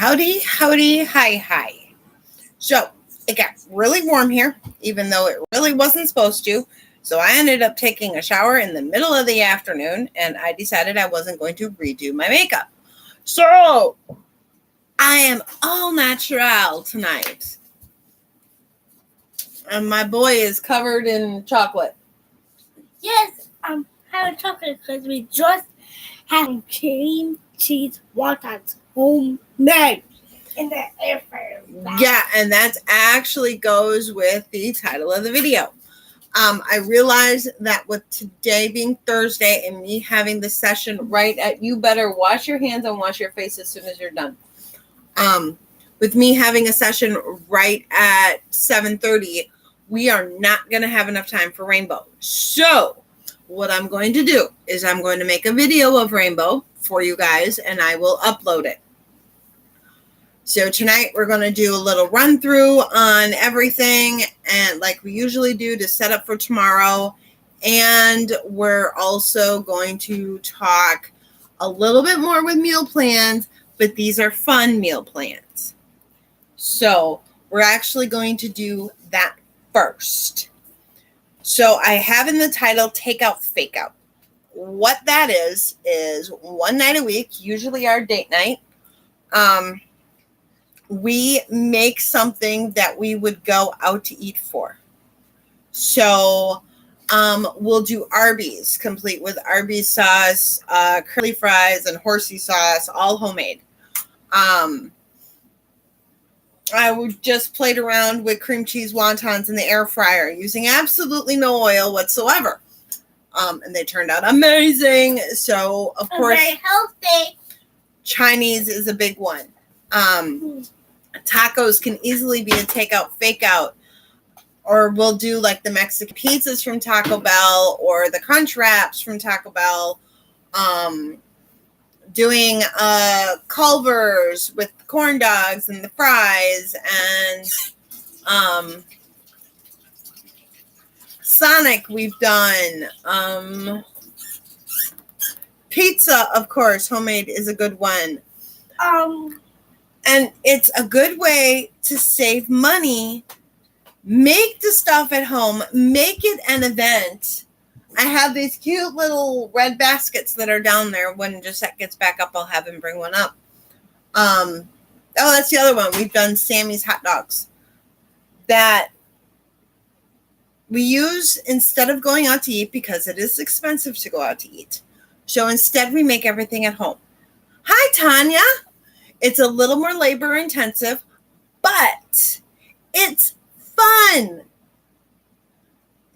Howdy, howdy, hi. So it got really warm here, even though it really wasn't supposed to. So I ended up taking a shower in the middle of the afternoon, and I decided I wasn't going to redo my makeup. So I am all natural tonight. And my boy is covered in chocolate. Yes, I'm having chocolate because we just had cream cheese wontons homemade in the air fryer. Yeah, and that actually goes with the title of the video. I realize that with today being Thursday and me having the session right at you better wash your hands and wash your face as soon as you're done. With me having a session right at 7:30, we are not going to have enough time for Rainbow. So what I'm going to do is I'm going to make a video of Rainbow for you guys and I will upload it. So tonight we're going to do a little run through on everything and like we usually do to set up for tomorrow. And we're also going to talk a little bit more with meal plans, but these are fun meal plans. So we're actually going to do that first. So I have in the title, Take Out, Fake Out. What that is one night a week, usually our date night. We make something that we would go out to eat for. So we'll do Arby's, complete with Arby's sauce, curly fries, and horsey sauce, all homemade. I would just played around with cream cheese wontons in the air fryer using absolutely no oil whatsoever. And they turned out amazing. So, of course, very healthy. Chinese is a big one. Tacos can easily be a takeout, fake out. Or we'll do like the Mexican pizzas from Taco Bell or the Crunch Wraps from Taco Bell. Doing Culver's with the corn dogs and the fries and Sonic we've done. Pizza, of course, homemade is a good one. And it's a good way to save money. Make the stuff at home. Make it an event. I have these cute little red baskets that are down there. When Josette gets back up, I'll have him bring one up. Oh, that's the other one. We've done Sammy's hot dogs that we use instead of going out to eat because it is expensive to go out to eat. So instead, we make everything at home. Hi, Tanya. It's a little more labor intensive, but it's fun.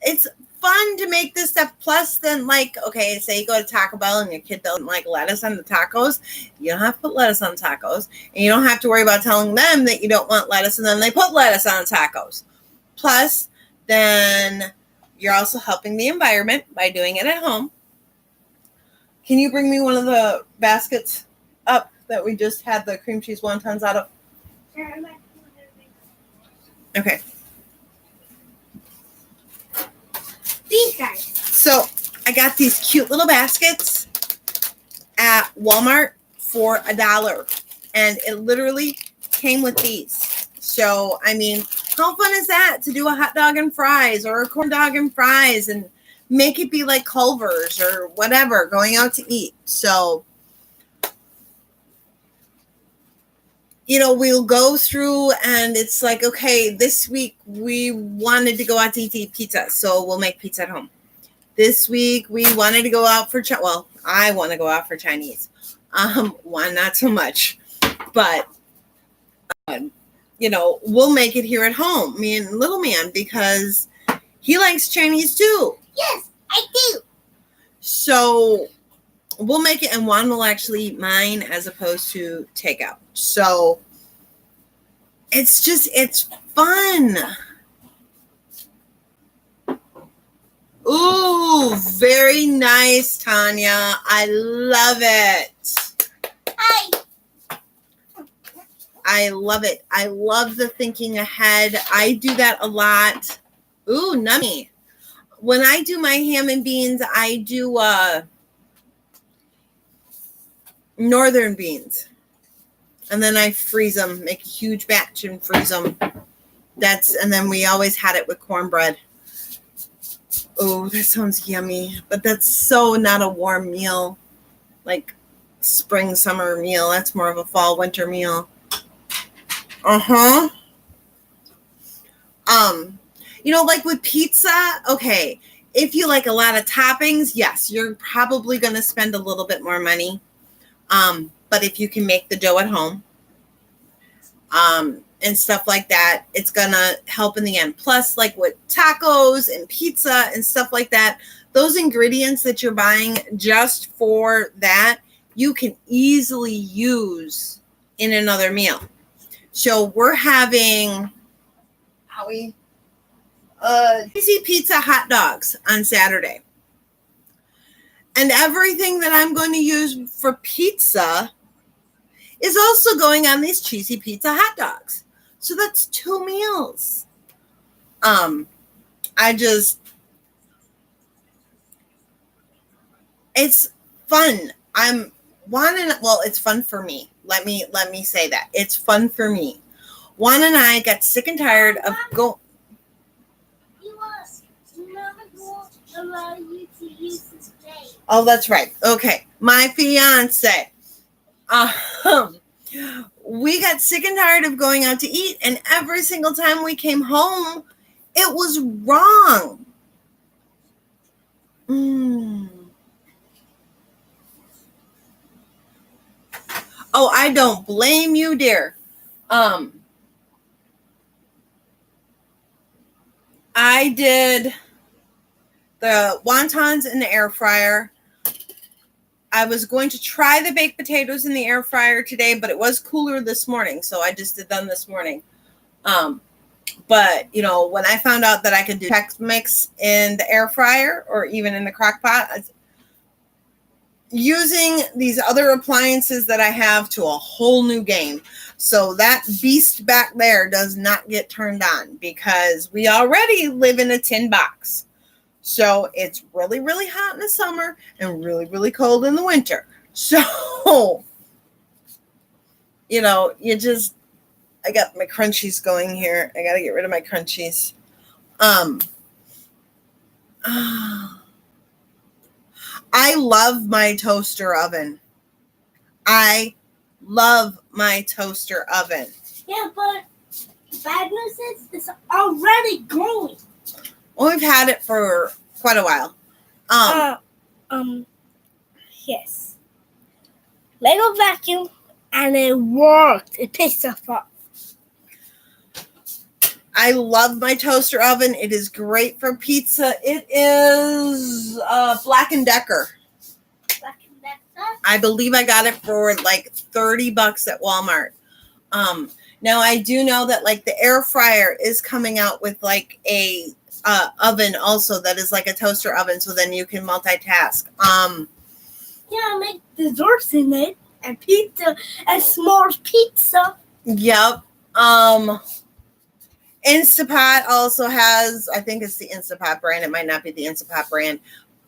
It's fun to make this stuff. Plus, then, like, okay, say you go to Taco Bell and your kid doesn't like lettuce on the tacos. You don't have to put lettuce on tacos. And you don't have to worry about telling them that you don't want lettuce and then they put lettuce on tacos. Plus, then you're also helping the environment by doing it at home. Can you bring me one of the baskets up that we just had the cream cheese wontons out of? Okay. These guys. So I got these cute little baskets at Walmart for $1. And it literally came with these. So, I mean, how fun is that to do a hot dog and fries or a corn dog and fries and make it be like Culver's or whatever, going out to eat. So, you know, we'll go through and it's like, okay, this week we wanted to go out to eat pizza, so we'll make pizza at home. This week we wanted to go out for, I want to go out for Chinese. One, not so much, but, you know, we'll make it here at home, me and little man, because he likes Chinese too. Yes, I do. So we'll make it, and Juan will actually eat mine as opposed to takeout. So it's fun. Ooh, very nice, Tanya. I love it. Hi. I love it. I love the thinking ahead. I do that a lot. Ooh, nummy. When I do my ham and beans, I do northern beans. And then I freeze them, make a huge batch and freeze them. And then we always had it with cornbread. Oh, that sounds yummy. But that's so not a warm meal, like spring, summer meal. That's more of a fall, winter meal. Uh-huh. Like with pizza, okay, if you like a lot of toppings, yes, you're probably going to spend a little bit more money. But if you can make the dough at home, and stuff like that, it's going to help in the end. Plus, like with tacos and pizza and stuff like that, those ingredients that you're buying just for that, you can easily use in another meal. So we're having cheesy pizza hot dogs on Saturday. And everything that I'm going to use for pizza is also going on these cheesy pizza hot dogs. So that's 2 meals. It's fun. It's fun for me. Let me say that. It's fun for me. Juan and I got sick and tired of going. Allow you to use this day. Oh, that's right. Okay. My fiance. We got sick and tired of going out to eat, and every single time we came home, it was wrong. Oh, I don't blame you, dear. I did the wontons in the air fryer. I was going to try the baked potatoes in the air fryer today, but it was cooler this morning, so I just did them this morning. But, when I found out that I could do Chex Mix in the air fryer or even in the crock pot, using these other appliances that I have to a whole new game. So that beast back there does not get turned on because we already live in a tin box. So it's really, really hot in the summer and really, really cold in the winter. So, I got my crunchies going here. I got to get rid of my crunchies. I love my toaster oven. Yeah, but the bad news is it's already going. Well, we've had it for quite a while. Yes. Little vacuum, and it worked. It pissed us off. I love my toaster oven. It is great for pizza. It is Black & Decker. Black & Decker? I believe I got it for like $30 at Walmart. Now I do know that like the air fryer is coming out with like a oven also that is like a toaster oven, so then you can multitask. Yeah, make desserts in it and pizza and s'mores pizza. Yep. Instapot also has, I think it's the Instapot brand. It might not be the Instapot brand,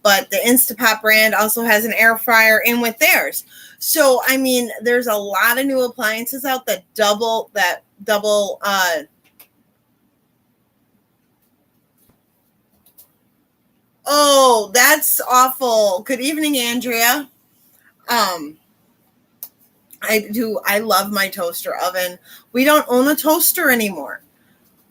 but the Instapot brand also has an air fryer in with theirs. So, I mean, there's a lot of new appliances out that double. Oh, that's awful. Good evening, Andrea. I love my toaster oven. We don't own a toaster anymore.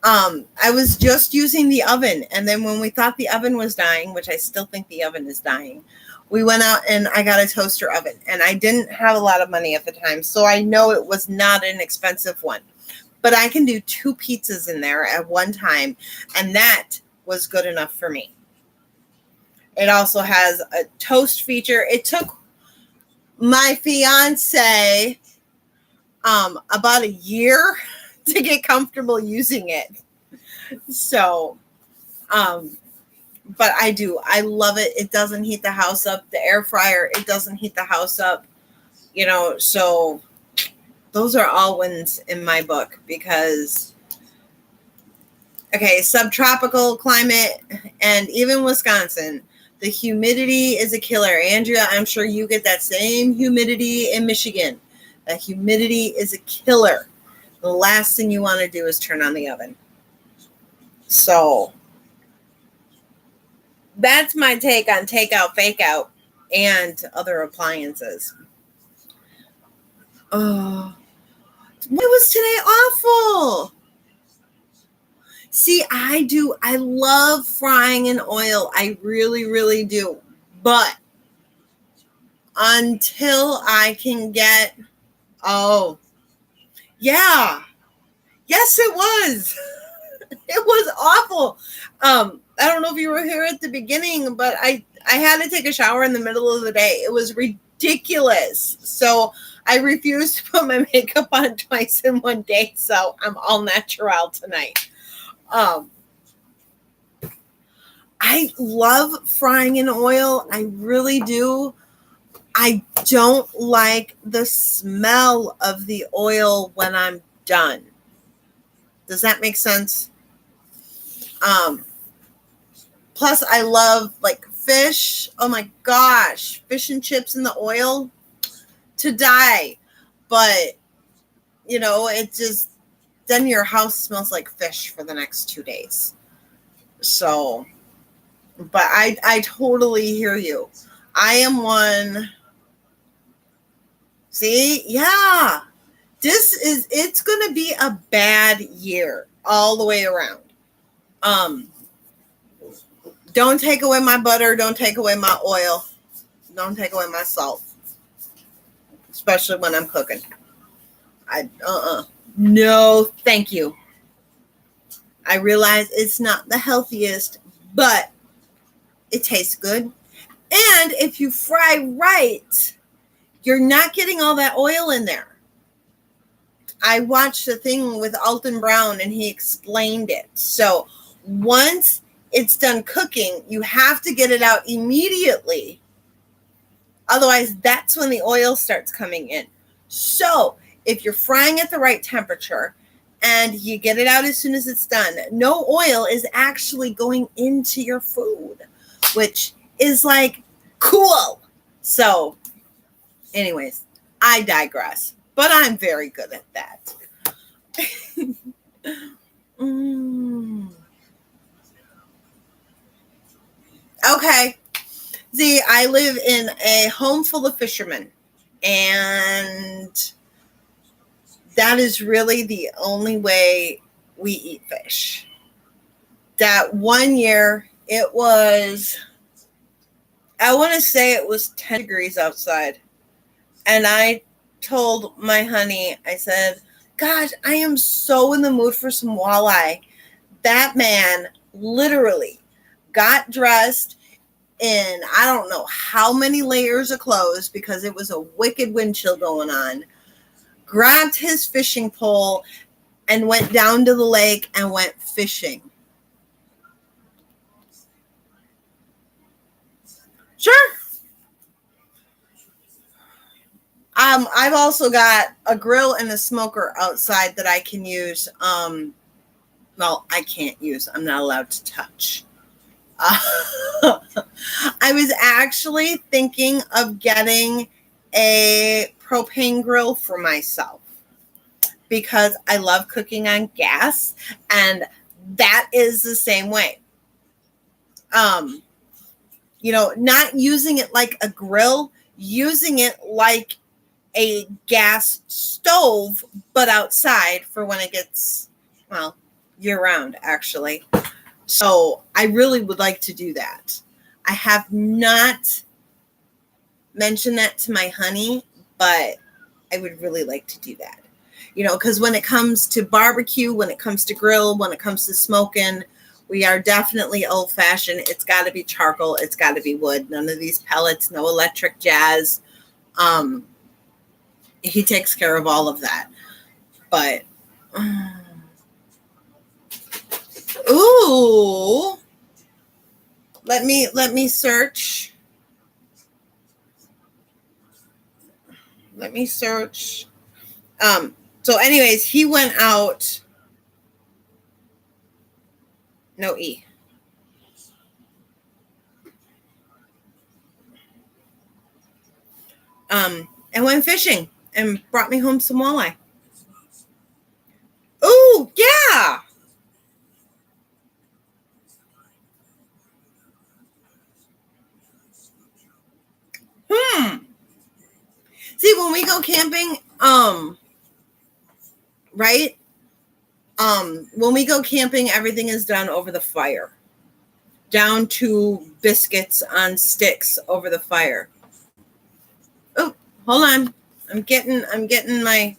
I was just using the oven, and then when we thought the oven was dying, which I still think the oven is dying, we went out and I got a toaster oven, and I didn't have a lot of money at the time, so I know it was not an expensive one, but I can do 2 pizzas in there at one time, and that was good enough for me. It also has a toast feature. It took my fiance about a year to get comfortable using it. So, but I love it. It doesn't heat the house up. The air fryer, it doesn't heat the house up, so those are all wins in my book because, okay, subtropical climate and even Wisconsin, the humidity is a killer. Andrea, I'm sure you get that same humidity in Michigan. That humidity is a killer. The last thing you want to do is turn on the oven. So that's my take on takeout, fake out, and other appliances. Oh, why was today awful? See, I love frying in oil. I really, really do. But until I can get, oh, yeah. Yes, it was. It was awful. I don't know if you were here at the beginning, but I had to take a shower in the middle of the day. It was ridiculous. So I refused to put my makeup on twice in one day. So I'm all natural tonight. I love frying in oil. I really do. I don't like the smell of the oil when I'm done. Does that make sense? Plus, I love like fish. Oh my gosh, fish and chips in the oil to die. But, you know, it just, then your house smells like fish for the next 2 days. So, but I totally hear you. I am one. See, yeah, it's going to be a bad year all the way around. Don't take away my butter. Don't take away my oil. Don't take away my salt, especially when I'm cooking. No, thank you. I realize it's not the healthiest, but it tastes good. And if you fry right, you're not getting all that oil in there. I watched a thing with Alton Brown and he explained it. So once it's done cooking, you have to get it out immediately. Otherwise, that's when the oil starts coming in. So if you're frying at the right temperature and you get it out as soon as it's done, no oil is actually going into your food, which is like cool. So anyways, I digress, but I'm very good at that. Okay. See, I live in a home full of fishermen, and that is really the only way we eat fish. That one year, it was, I want to say it was 10 degrees outside. And I told my honey, I said, gosh, I am so in the mood for some walleye. That man literally got dressed in I don't know how many layers of clothes because it was a wicked wind chill going on, grabbed his fishing pole and went down to the lake and went fishing. Sure. I've also got a grill and a smoker outside that I can use. Well, I can't use. I'm not allowed to touch. I was actually thinking of getting a propane grill for myself because I love cooking on gas, and that is the same way. You know, not using it like a grill, using it like a gas stove, but outside for when it gets, well, year round, actually. So I really would like to do that. I have not mentioned that to my honey, but I would really like to do that. You know, because when it comes to barbecue, when it comes to grill, when it comes to smoking, we are definitely old fashioned. It's got to be charcoal. It's got to be wood. None of these pellets, no electric jazz. He takes care of all of that. But, ooh, let me search. Let me search. So anyways, he went out. No E. And went fishing. and brought me home some walleye. Oh, yeah. See, when we go camping, right? When we go camping, everything is done over the fire. Down to biscuits on sticks over the fire. Oh, hold on. I'm getting my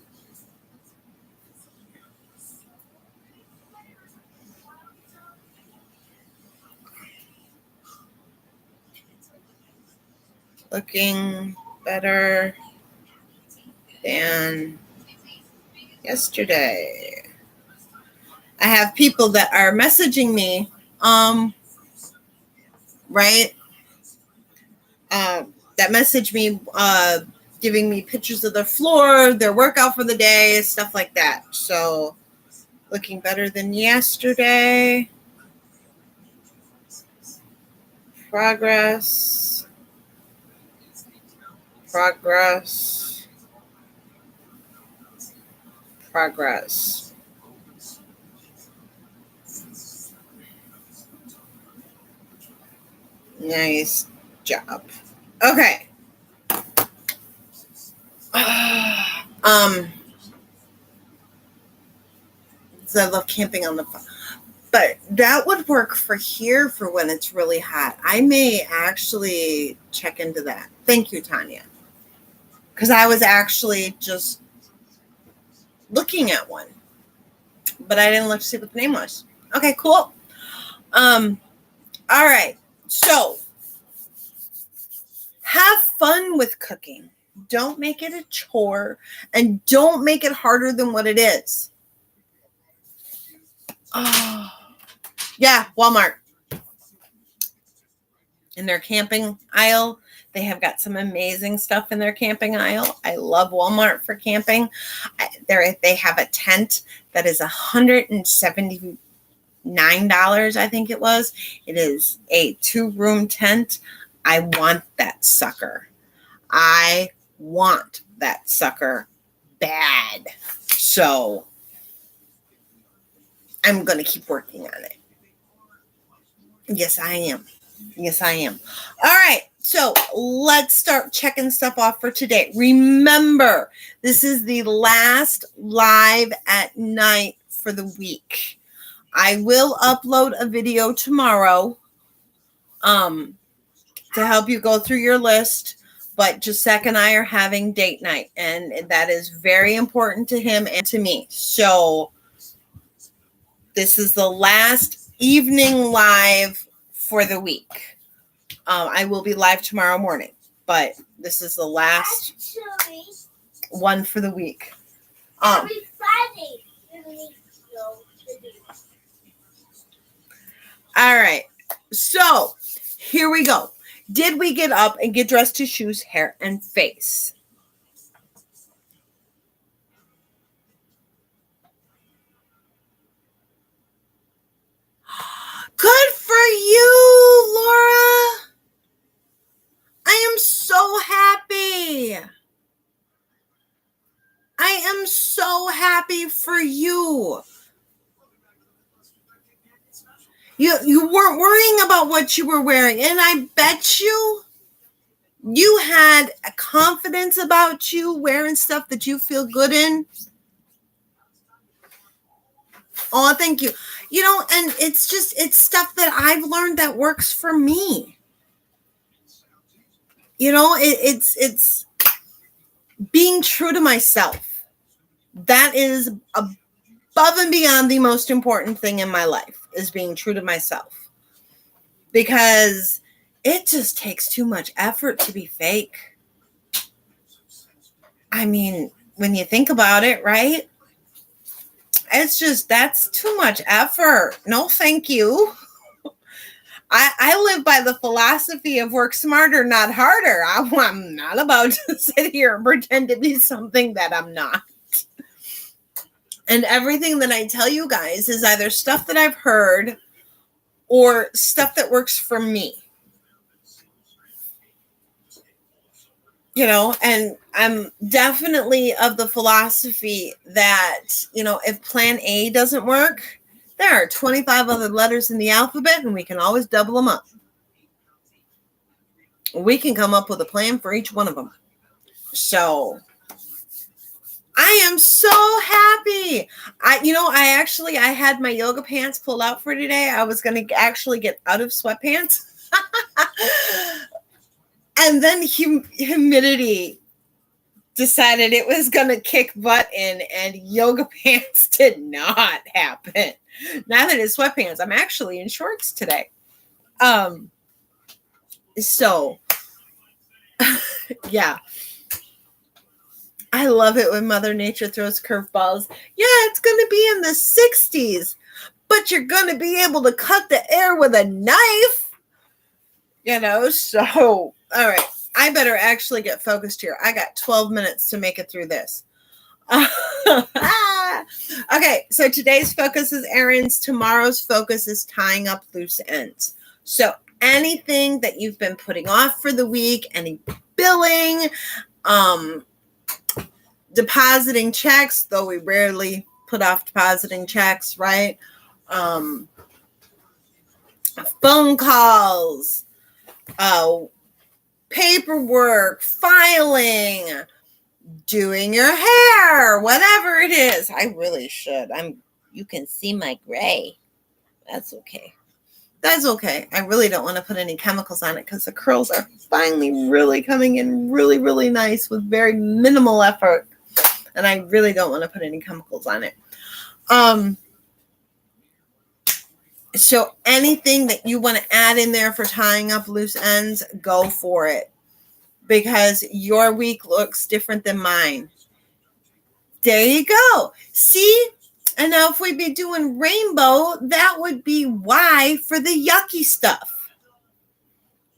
looking better than yesterday. I have people that are messaging me, right? That message me, giving me pictures of their floor, their workout for the day, stuff like that. So, looking better than yesterday. Progress. Progress. Progress. Nice job. Okay. So I love camping on the farm. But that would work for here for when it's really hot. I may actually check into that. Thank you, Tanya. Because I was actually just looking at one, but I didn't look to see what the name was. Okay, cool. All right. So have fun with cooking. Don't make it a chore, and don't make it harder than what it is. Oh, yeah, Walmart. In their camping aisle, they have got some amazing stuff in their camping aisle. I love Walmart for camping. They have a tent that is $179, I think it was. It is a 2-room tent. I want that sucker. I want that sucker bad. So I'm going to keep working on it. Yes, I am. Yes, I am. All right. So let's start checking stuff off for today. Remember, this is the last live at night for the week. I will upload a video tomorrow to help you go through your list. But Jacek and I are having date night, and that is very important to him and to me. So this is the last evening live for the week. I will be live tomorrow morning, but this is the last one for the week. Every Friday. All right. So here we go. Did we get up and get dressed to shoes, hair, and face? Good for you, Laura. I am so happy. I am so happy for you. You weren't worrying about what you were wearing, and I bet you had a confidence about you wearing stuff that you feel good in. Oh, thank you. You know, and it's stuff that I've learned that works for me. You know, it's being true to myself. That is above and beyond the most important thing in my life, is being true to myself. Because it just takes too much effort to be fake. I mean, when you think about it, right? That's too much effort. No, thank you. I live by the philosophy of work smarter, not harder. I'm not about to sit here and pretend to be something that I'm not. And everything that I tell you guys is either stuff that I've heard or stuff that works for me. And I'm definitely of the philosophy that, if plan A doesn't work, there are 25 other letters in the alphabet and we can always double them up. We can come up with a plan for each one of them. So I am so happy. I had my yoga pants pulled out for today. I was going to actually get out of sweatpants. And then humidity decided it was going to kick butt in, and yoga pants did not happen. Now that it's sweatpants, I'm actually in shorts today. So, yeah. I love it when Mother Nature throws curveballs. Yeah, it's going to be in the 60s, but you're going to be able to cut the air with a knife. So, all right. I better actually get focused here. I got 12 minutes to make it through this. Okay, so today's focus is errands. Tomorrow's focus is tying up loose ends. So anything that you've been putting off for the week, any billing, depositing checks, though we rarely put off depositing checks, right? Phone calls, paperwork, filing, doing your hair, whatever it is. I really should. You can see my gray. That's okay. I really don't want to put any chemicals on it because the curls are finally really coming in really, really nice with very minimal effort. And I really don't want to put any chemicals on it. So anything that you want to add in there for tying up loose ends, go for it. Because your week looks different than mine. There you go. See? And now if we'd be doing rainbow, that would be why for the yucky stuff.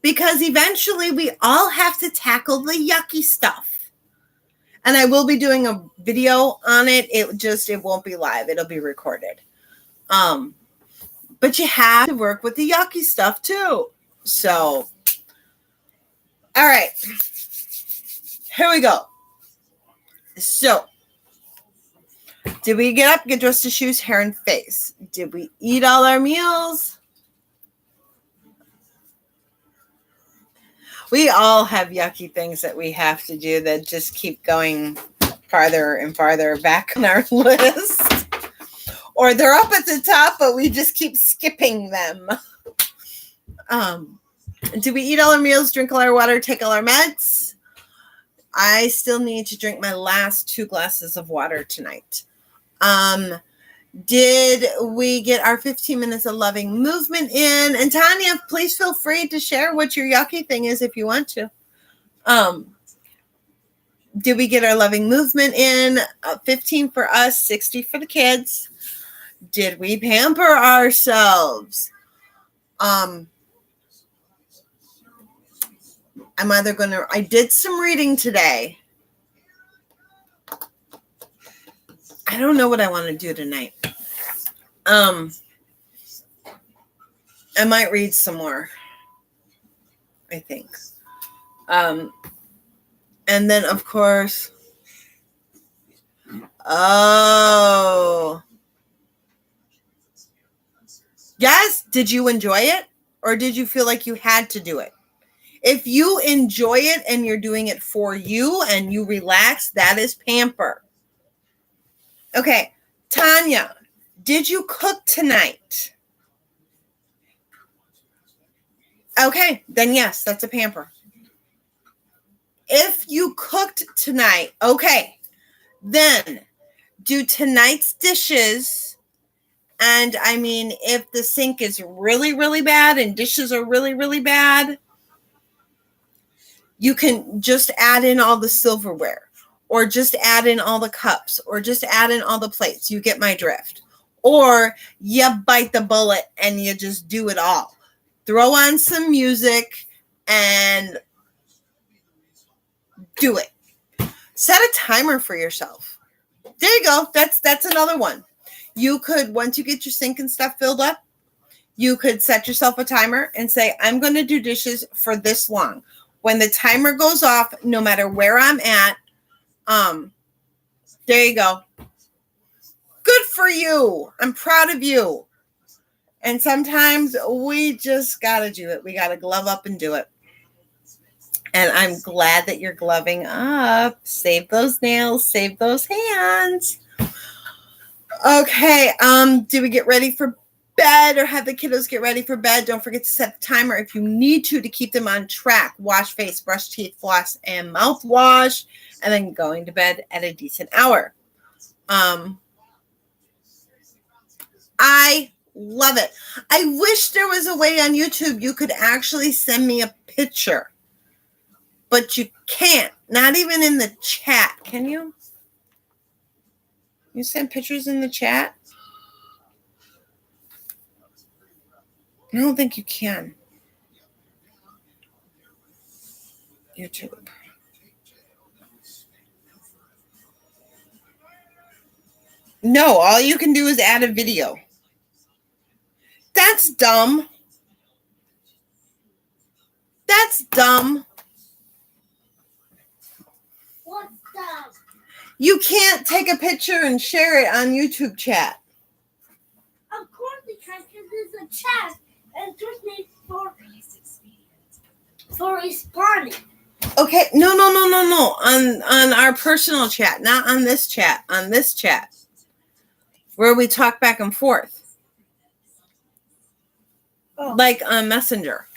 Because eventually we all have to tackle the yucky stuff. And I will be doing a video on it. It won't be live. It'll be recorded. But you have to work with the yucky stuff too. So, all right. Here we go. So, did we get up, get dressed to shoes, hair, and face? Did we eat all our meals? We all have yucky things that we have to do that just keep going farther and farther back on our list. Or they're up at the top, but we just keep skipping them. Did we eat all our meals, drink all our water, take all our meds? I still need to drink my last 2 glasses of water tonight. Did we get our 15 minutes of loving movement in? And Tanya, please feel free to share what your yucky thing is if you want to. Did we get our loving movement in? 15 for us, 60 for the kids. Did we pamper ourselves? I did some reading today. I don't know what I want to do tonight. I might read some more, I think. And then, of course, yes, did you enjoy it? Or did you feel like you had to do it? If you enjoy it and you're doing it for you and you relax, that is pamper. Okay, Tanya, did you cook tonight? Okay, then yes, that's a pamper. If you cooked tonight, okay, then do tonight's dishes. And I mean, if the sink is really, really bad and dishes are really, really bad, you can just add in all the silverware, or just add in all the cups, or just add in all the plates. You get my drift. Or you bite the bullet and you just do it all. Throw on some music and do it. Set a timer for yourself. There you go. That's another one. You could, once you get your sink and stuff filled up, you could set yourself a timer and say, I'm going to do dishes for this long. When the timer goes off, no matter where I'm at, there you go. Good for you. I'm proud of you. And sometimes we just got to do it. We got to glove up and do it. And I'm glad that you're gloving up. Save those nails. Save those hands. Okay. Do we get ready for bed or have the kiddos get ready for bed? Don't forget to set the timer if you need to keep them on track. Wash face, brush teeth, floss, and mouthwash. And then going to bed at a decent hour. I love it. I wish there was a way on YouTube you could actually send me a picture. But you can't. Not even in the chat. Can you? You send pictures in the chat? I don't think you can. YouTube. No, all you can do is add a video. That's dumb. That's dumb. What's dumb? You can't take a picture and share it on YouTube chat. Of course we can, because there's a chat and just need for responding. Okay, no. On our personal chat, not on this chat. On this chat, where we talk back and forth. Oh. Like on Messenger.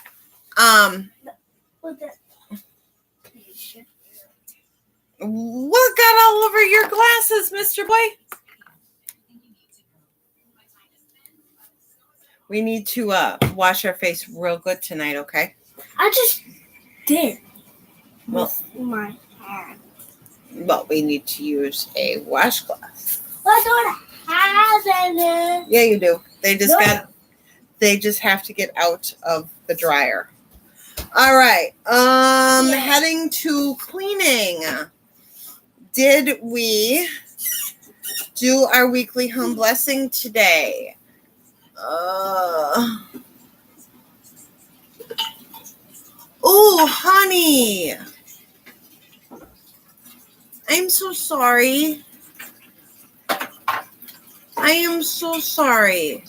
What got all over your glasses, Mr. Boy? We need to wash our face real good tonight, okay? I just did. Well, with my hand. But we need to use a washcloth. I don't have any. Yeah, you do. They just have to get out of the dryer. All right. Heading to cleaning. Did we do our weekly home blessing today? Oh, honey. I'm so sorry. I am so sorry.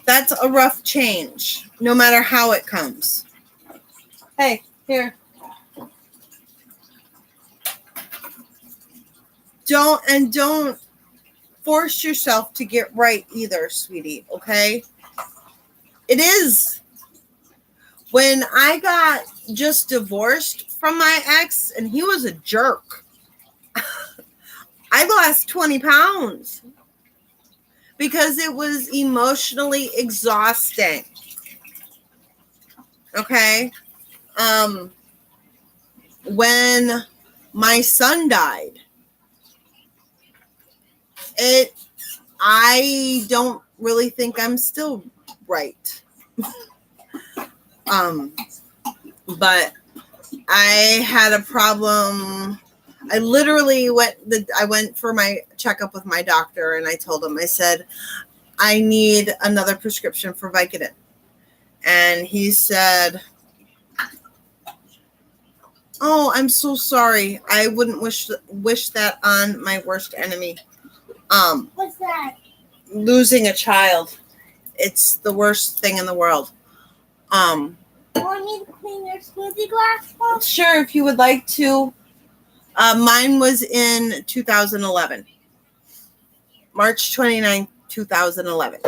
That's a rough change, no matter how it comes. Hey, here. Don't force yourself to get right either, sweetie, okay? It is. When I got just divorced from my ex, and he was a jerk, I lost 20 pounds because it was emotionally exhausting. Okay? When my son died, I don't really think I'm still right. But I had a problem. I literally went for my checkup with my doctor, and I told him, I said, I need another prescription for Vicodin. And he said, oh, I'm so sorry. I wouldn't wish that on my worst enemy. What's that? Losing a child. It's the worst thing in the world. Want me to clean your smoothie glass? Mom? Sure, if you would like to. Mine was in 2011. March 29, 2011.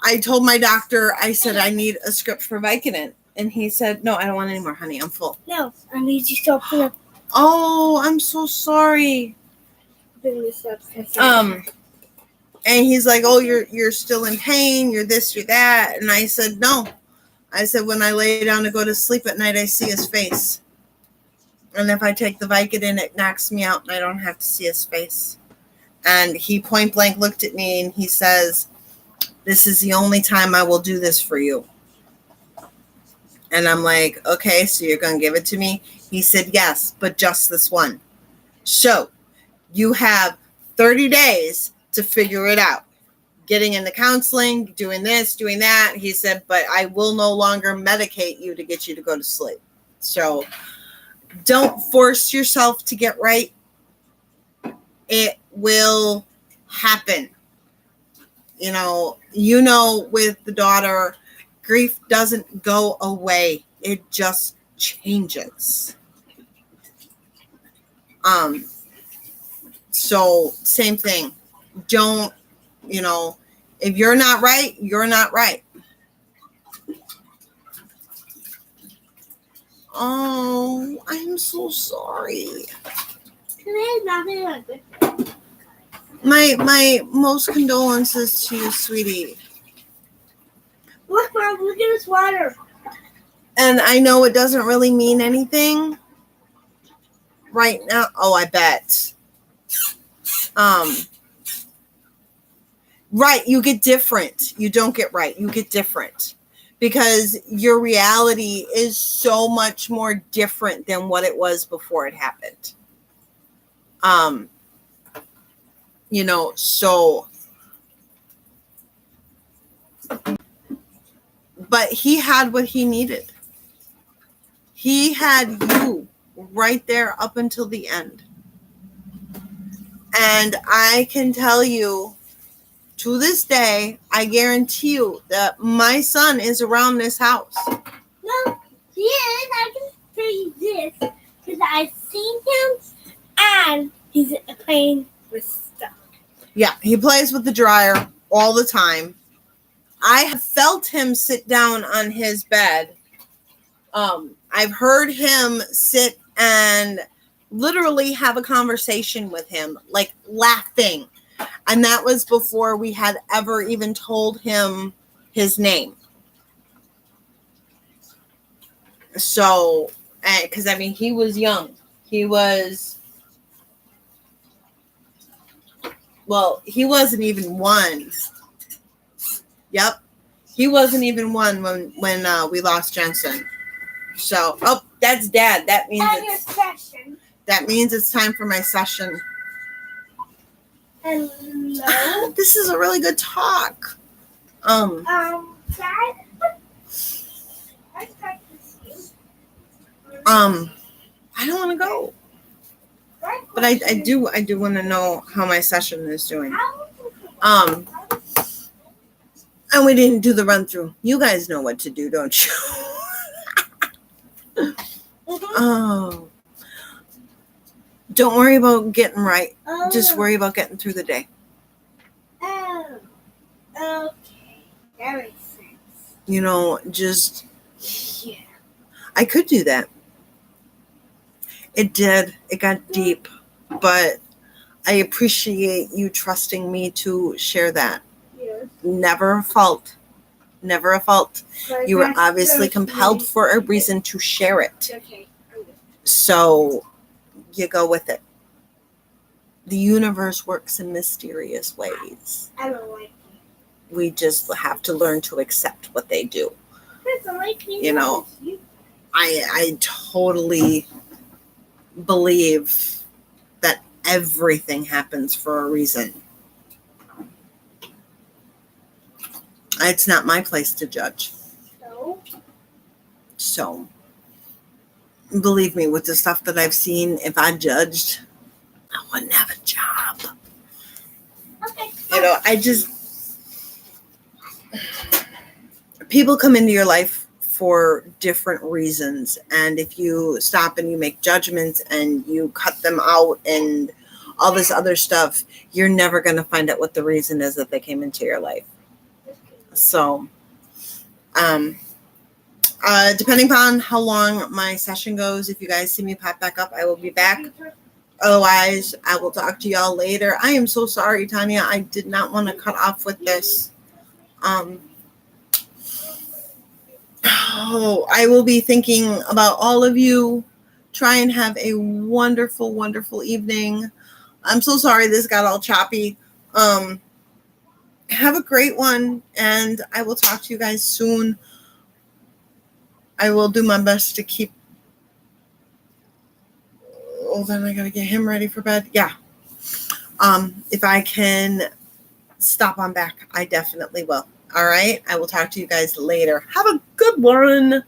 I told my doctor, I said, I need a script for Vicodin. And he said, no, I don't want any more, honey. I'm full. No, I need you to open up. Oh, I'm so sorry. Bring this up. And he's like, oh, you're still in pain. You're this, you're that. And I said, no. I said, when I lay down to go to sleep at night, I see his face. And if I take the Vicodin, it knocks me out and I don't have to see his face. And he point blank looked at me and he says, this is the only time I will do this for you. And I'm like, okay, so you're going to give it to me? He said, yes, but just this one. So you have 30 days to figure it out. getting into counseling, doing this, doing that. He said, but I will no longer medicate you to get you to go to sleep. So don't force yourself to get right. It will happen. With the daughter, grief doesn't go away. It just changes. So same thing. Don't, if you're not right, you're not right. Oh, I'm so sorry. Today's not been a good day. My most condolences to you, sweetie. Look, Mom, look at this water. And I know it doesn't really mean anything right now. Oh, I bet. Right, you get different. You don't get right. You get different. Because your reality is so much more different than what it was before it happened. So, but he had what he needed. He had you right there up until the end. And I can tell you, to this day, I guarantee you that my son is around this house. No, he is. I can tell you this because I've seen him and he's playing with stuff. Yeah, he plays with the dryer all the time. I have felt him sit down on his bed. I've heard him sit and literally have a conversation with him, like laughing. And that was before we had ever even told him his name. So, because he was young. He wasn't even one. Yep. He wasn't even one when we lost Jensen. So, that's Dad. That means it's time for my session. Hello. This is a really good talk. Dad. I don't want to go, but I do want to know how my session is doing. And we didn't do the run through. You guys know what to do, don't you? Oh, don't worry about getting right. Just worry about getting through the day. Oh, okay, that makes sense. Yeah. I could do that. It did. It got deep, but I appreciate you trusting me to share that. Yes. Never a fault. Never a fault. You were obviously compelled for a reason to share it. Okay. So you go with it. The universe works in mysterious ways. I don't like it. We just have to learn to accept what they do. I totally believe that everything happens for a reason. It's not my place to judge. So, believe me, with the stuff that I've seen, if I judged, I wouldn't have a job. Okay. People come into your life for different reasons. And if you stop and you make judgments and you cut them out and all this other stuff, you're never going to find out what the reason is that they came into your life. So, depending upon how long my session goes, if you guys see me pop back up, I will be back. Otherwise, I will talk to y'all later. I am so sorry, Tanya. I did not want to cut off with this. I will be thinking about all of you. Try and have a wonderful, wonderful evening. I'm so sorry this got all choppy. Have a great one, and I will talk to you guys soon. I will do my best to keep. Oh, then I gotta get him ready for bed. Yeah. If I can stop on back. I definitely will. All right. I will talk to you guys later. Have a good one.